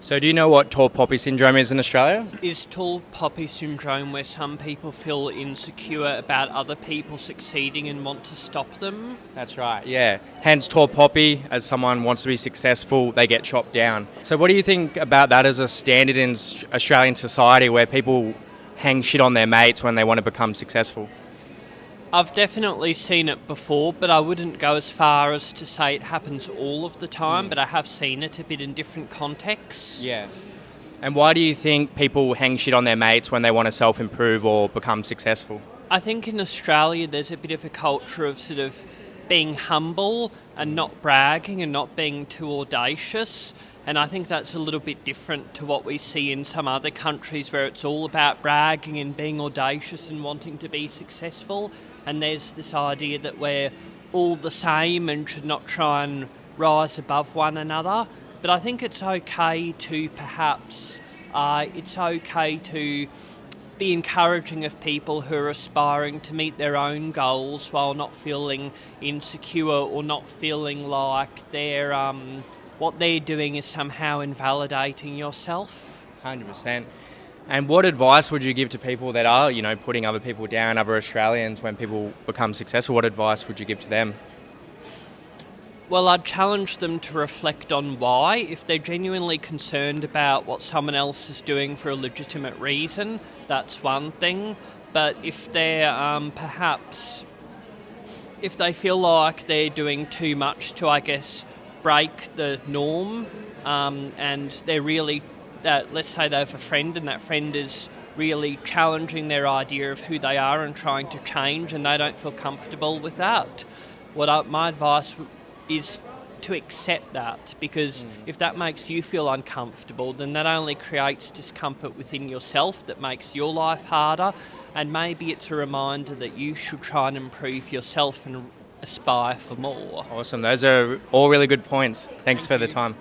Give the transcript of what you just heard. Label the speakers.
Speaker 1: So do you know what tall poppy syndrome is in Australia?
Speaker 2: Is tall poppy syndrome where some people feel insecure about other people succeeding and want to stop them?
Speaker 1: That's right, yeah. Hence tall poppy, as someone wants to be successful, they get chopped down. So what do you think about that as a standard in Australian society where people hang shit on their mates when they want to become successful?
Speaker 2: I've definitely seen it before, but I wouldn't go as far as to say it happens all of the time, but I have seen it a bit in different contexts.
Speaker 1: Yeah. And why do you think people hang shit on their mates when they want to self-improve or become successful?
Speaker 2: I think in Australia there's a bit of a culture of sort of being humble and not bragging and not being too audacious. And I think that's a little bit different to what we see in some other countries where it's all about bragging and being audacious and wanting to be successful. And there's this idea that we're all the same and should not try and rise above one another. But I think it's okay to be encouraging of people who are aspiring to meet their own goals while not feeling insecure or not feeling like what they're doing is somehow invalidating yourself.
Speaker 1: 100%. And what advice would you give to people that are, putting other people down, other Australians, when people become successful? What advice would you give to them?
Speaker 2: Well, I'd challenge them to reflect on why. If they're genuinely concerned about what someone else is doing for a legitimate reason, that's one thing. But if they're if they feel like they're doing too much to, I guess, break the norm, and they're really, let's say they have a friend and that friend is really challenging their idea of who they are and trying to change and they don't feel comfortable with that, my advice is to accept that, because if that makes you feel uncomfortable, then that only creates discomfort within yourself that makes your life harder, and maybe it's a reminder that you should try and improve yourself and aspire for more.
Speaker 1: Awesome. Those are all really good points. Thanks for the time.